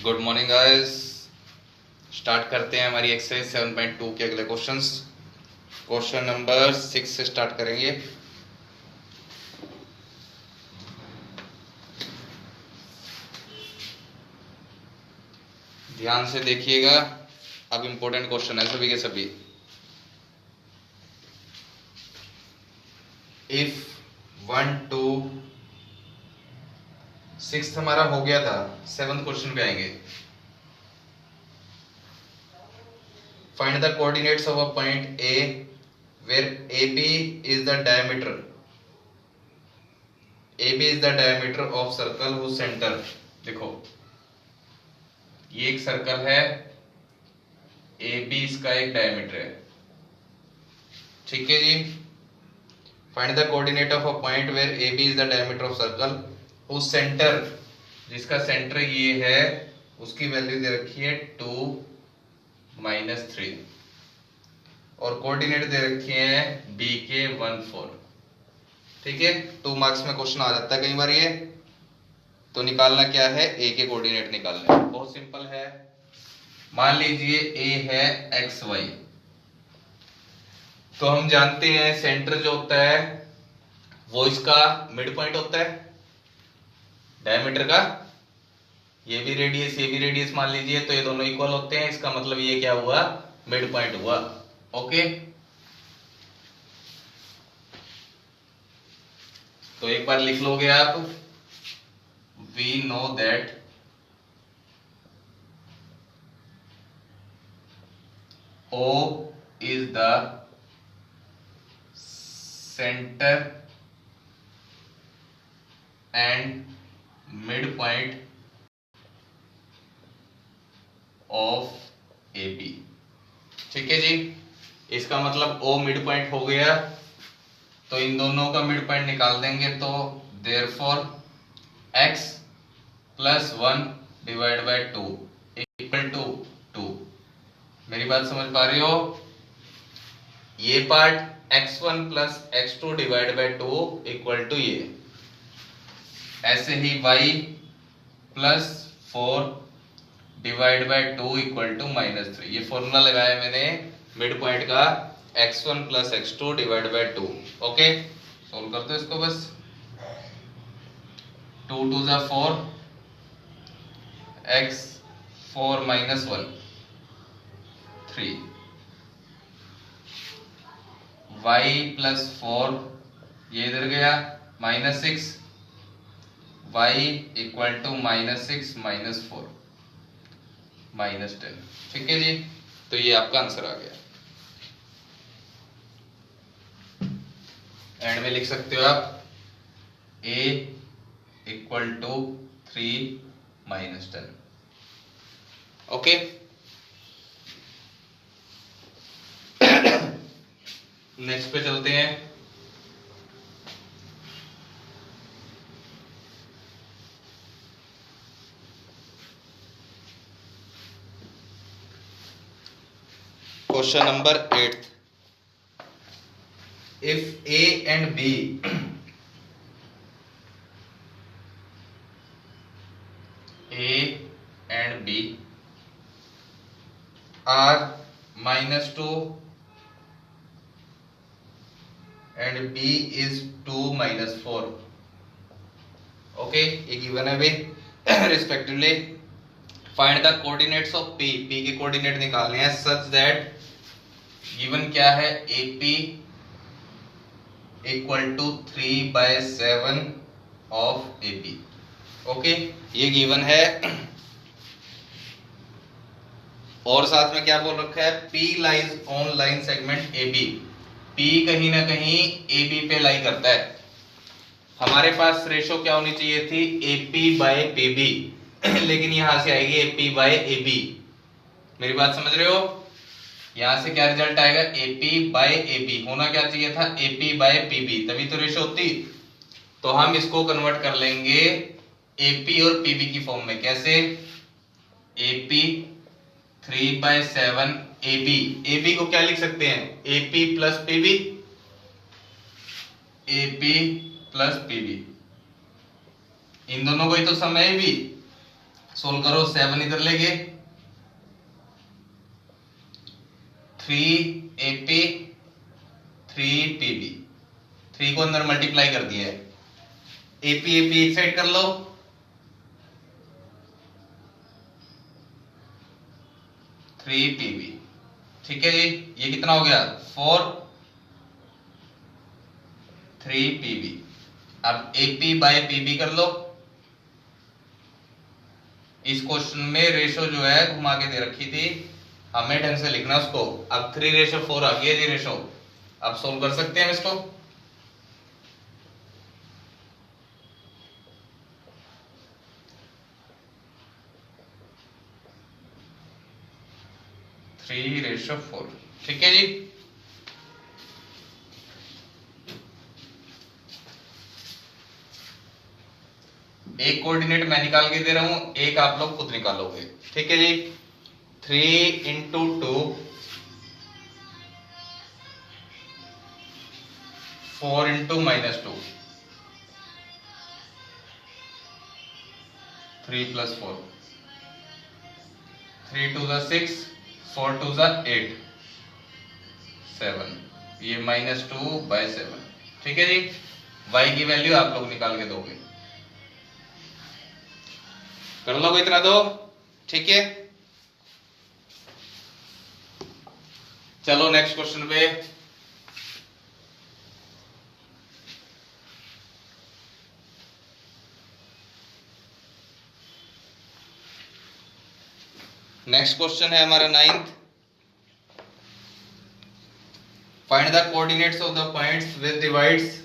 Good morning guys. Start करते हैं हमारी एक्सरसाइज 7.2 के अगले क्वेश्चंस। क्वेश्चन नंबर 6 से स्टार्ट करेंगे। ध्यान से देखिएगा, अब इंपॉर्टेंट क्वेश्चन है सभी के सभी। इफ 1 2 6 हमारा हो गया था, 7th क्वेश्चन पे आएंगे। Find the coordinates of a point A where AB is the diameter. AB is the diameter of circle whose center. देखो ये एक सर्कल है, AB इसका एक डायमीटर है, ठीक है जी। Find the coordinate of a point where AB is the diameter of circle whose center, जिसका सेंटर ये है, उसकी वैल्यू दे रखी है 2 -3 और कोऑर्डिनेट दे रखे हैं B के 1 4। ठीक है, 2 मार्क्स में क्वेश्चन आ जाता है कई बार ये। तो निकालना क्या है, A के कोऑर्डिनेट निकालने हैं। बहुत सिंपल है। मान लीजिए A है XY, तो हम जानते हैं सेंटर जो होता है वो इसका मिड पॉइंट होता है डायमीटर का। ये भी रेडियस मान लीजिए, तो ये दोनों इक्वल होते हैं। इसका मतलब ये क्या हुआ, मिड पॉइंट हुआ। ओके, तो एक बार लिख लोगे आप, we know that O is the center and midpoint of AB। ठीक है जी, इसका मतलब O मिड पॉइंट हो गया, तो इन दोनों का मिड पॉइंट निकाल देंगे। तो देयरफॉर x + 1 / 2 = 2। मेरी बात समझ पा रहे हो? ये पार्ट x1 + x2 / 2 = ये। ऐसे ही y + 4 / 2 = -3। ये फॉर्मूला लगाया मैंने मिड पॉइंट का, x1 + x2 / 2। ओके, सोल्व कर दो इसको बस। 2 2 = 4, x 4 - 1 3, y + 4 ये इधर गया -6, y = -6 - 4 -10। ठीक है जी, तो ये आपका आंसर आ गया। एंड में लिख सकते हो आप a = 3 - 10। ओके, नेक्स्ट पे चलते हैं। Question number 8। If A and B are -2 and B is 2 - 4। Okay, ये गिवन है भाई। Respectively find the coordinates of P के कोऑर्डिनेट निकालने हैं सच दैट गिवन क्या है, AP = 3/7 ऑफ AB। ओके, ये गिवन है। और साथ में क्या बोल रखा है, P lies on line segment AB। P कहीं ना कहीं AB पे लाई करता है। हमारे पास रेशो क्या होनी चाहिए थी, AP/PB, लेकिन यहां से आएगी AP/AB। मेरी बात समझ रहे हो? यहां से क्या रिजल्ट आएगा, AP/AB। होना क्या चाहिए था, AP/PB, तभी तो रेशो होती। तो हम इसको कन्वर्ट कर लेंगे AP और PB की फॉर्म में। कैसे, AP 3/7 AB को क्या लिख सकते हैं, AP + PB, AP + PB। इन दोनों को ही तो सम है AB। सोल्व करो, 7 इधर लेके 3AP 3PB, 3 को अंदर मल्टीप्लाई कर दिया है, AP एक साइड कर लो, थ्री PB, ठीक है जी। ये कितना हो गया 4 3PB। अब AP बाय PB कर लो। इस क्वेश्चन में रेशो जो है घुमा के दे रखी थी, हमें ढंग से लिखना उसको। अब 3:4 आ गया जी रेशो। अब सोल्व कर सकते हैं इसको। थ्री रेशो 4, ठीक है जी। एक कोऑर्डिनेट मैं निकाल के दे रहा हूं, एक आप लोग खुद निकालोगे, ठीक है जी। 3 × 2 4 × -2 3 + 4 3 2 6 4 2 8 7, ये -2/7, ठीक है जी। y की वैल्यू आप लोग निकाल के दोगे, कर लो इतना दो, ठीक है। चलो नेक्स्ट क्वेश्चन पे। नेक्स्ट क्वेश्चन है हमारा 9th। Find the coordinates of the points with divides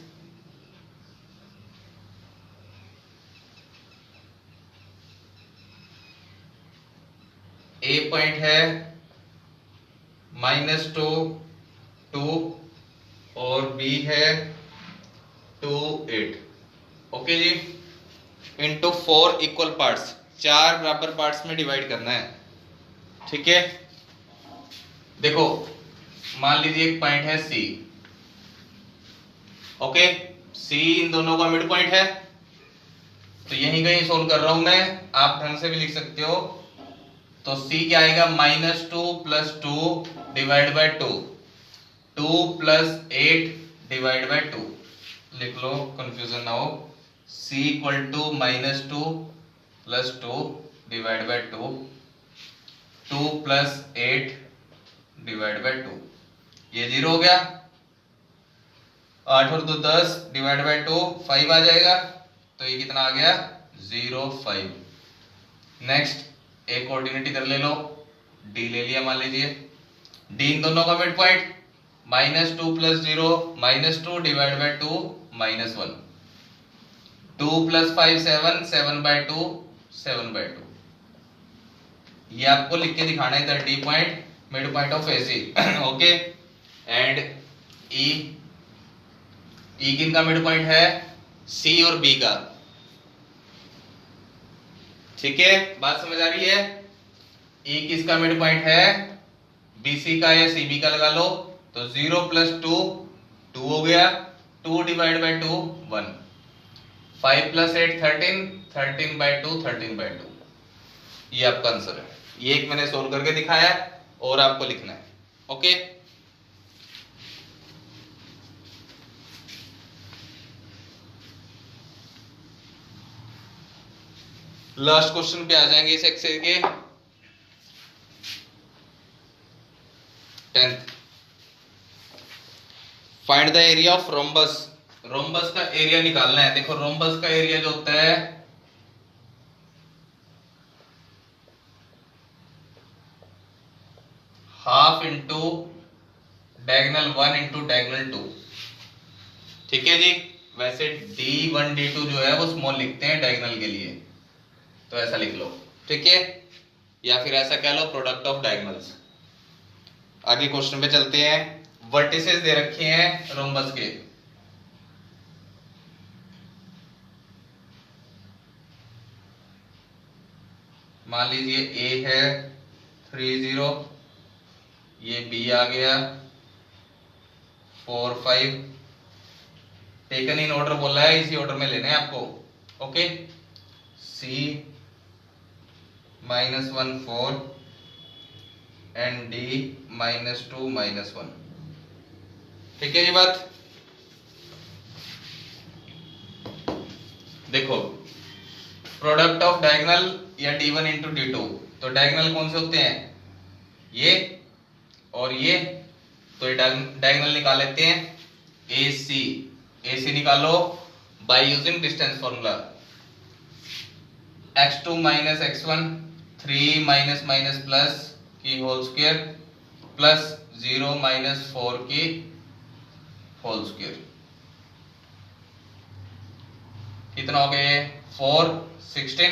A point है -2 2 और बी है 2 8, ओके जी। इनटू 4 इक्वल पार्ट्स, 4 बराबर पार्ट्स में डिवाइड करना है, ठीक है। देखो मान लीजिए एक पॉइंट है सी, ओके। सी इन दोनों का मिड पॉइंट है, तो यहीं कहीं सोल्व कर रहा हूं मैं, आप ढंग से भी लिख सकते हो। तो सी क्या आएगा -2 + 2 डिवाइड बाय 2, 2 + 8 डिवाइड बाय 2, लिख लो कंफ्यूजन ना हो। c = -2 + 2 divide by 2, 2 + 8 divide by 2, ये 0 हो गया। 8 और 2 10 डिवाइड बाय 2 5 आ जाएगा, तो ये कितना आ गया 0 5। नेक्स्ट एक कोऑर्डिनेट इधर ले लो, d ले लिया मान लीजिए। d इन दोनों का मिड पॉइंट, -2 + 0 -2 डिवाइड बाय 2 -1, 2 + 5 7 7/2 7/2। ये आपको लिख के दिखाना है, the d point mid point of AC, okay. And E किन का मिड पॉइंट है C और B का, ठीक है। बात समझ आ रही है। E किसका मिड पॉइंट है BC का या CB का लगा लो, तो 0 + 2 2 हो गया, 2 डिवाइड बाय 2 1, 5 + 8 13 13/2 13/2, ये आपका आंसर है। ये एक मैंने सोल्व करके दिखाया है और आपको लिखना है, ओके। लास्ट क्वेश्चन पे आ जाएंगे इस एक्सरसाइज के, 10th। Find the area of rhombus. Rhombus का एरिया निकालना है। देखो रोम्बस का एरिया जो होता है ½ × डायगोनल 1 × डायगोनल 2, ठीक है जी। वैसे D1 D2 जो है वो स्मॉल लिखते हैं डायगोनल के लिए, तो ऐसा लिख लो, ठीक है। या फिर ऐसा कह लो प्रोडक्ट ऑफ डायगोनल्स। आगे क्वेश्चन पे चलते हैं। वर्टिसेस दे रखे हैं रोम्बस के, मान लीजिए A है 3 0, ये B आ गया 4 5, टेकन इन ऑर्डर बोला है, इसी ऑर्डर में लेने हैं आपको, ओके। C -1 4 and d -2 -1। ठीक है ये बात। देखो प्रोडक्ट ऑफ डायगोनल या d1 इंटू d2, तो डायगोनल कौन से होते हैं, ये और ये, तो ये डायगोनल निकाल लेते हैं। AC निकालो by using distance formula. x2 minus x1 3 minus minus plus की होल स्क्वायर प्लस 0 माइनस 4 की होल स्क्वायर, कितना हो गया 4 16,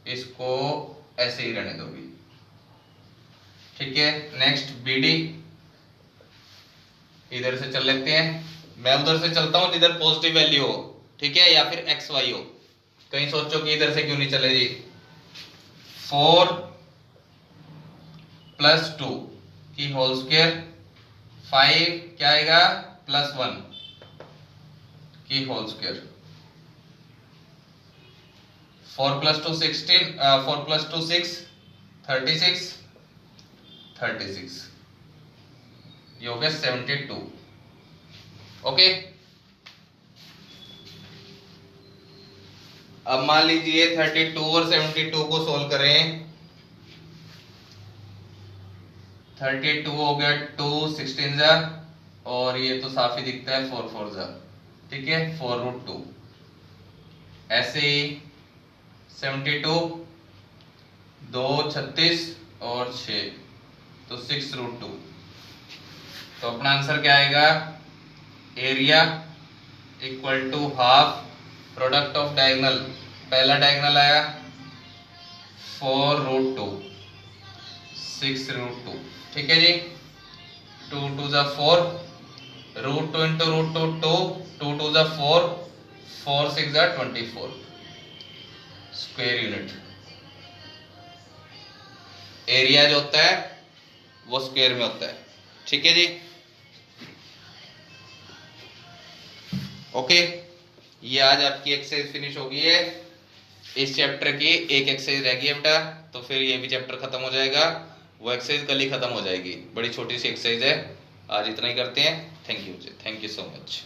इसको ऐसे ही रहने दोगी। ठीक है, नेक्स्ट BD, इधर से चल लेते हैं, मैं उधर से चलता हूं जिधर पॉजिटिव वैल्यू हो, ठीक है, या फिर XY हो। कहीं सोचो कि इधर से क्यों नहीं चले जी। 4 प्लस 2 की होल स्क्वायर, 5 क्या आएगा प्लस 1 की होल स्क्वायर, 4 प्लस 2 16, 4 प्लस 2 6 36, ये हो गया 72। ओके, अब मान लीजिए 32 और 72 को सोल्व करें। 32 हो गया 2 16 जा, और ये तो साफ ही दिखता है 4 4 जा, ठीक है, 4√2। ऐसे ही 72 2 36 और 6, तो 6√2। तो अपना आंसर क्या आएगा, area equal to half product of diagonal, पहला डायगोनल आया 4√2 6√2, ठीक है जी। 2 2 जा 4, √2 इंटू √2 2, 2 2 जा 4, 4 6 जा 24 स्क्वायर यूनिट। एरिया जो होता है वो स्क्वायर में होता है, ठीक है जी। ओके, ये आज आपकी एक्सरसाइज फिनिश हो गई है। इस चैप्टर की एक एक्सरसाइज रह गई है बेटा, तो फिर ये भी चैप्टर खत्म हो जाएगा। वो एक्सरसाइज कल ही खत्म हो जाएगी, बड़ी छोटी सी एक्सरसाइज है। आज इतना ही करते हैं। Thank you so much.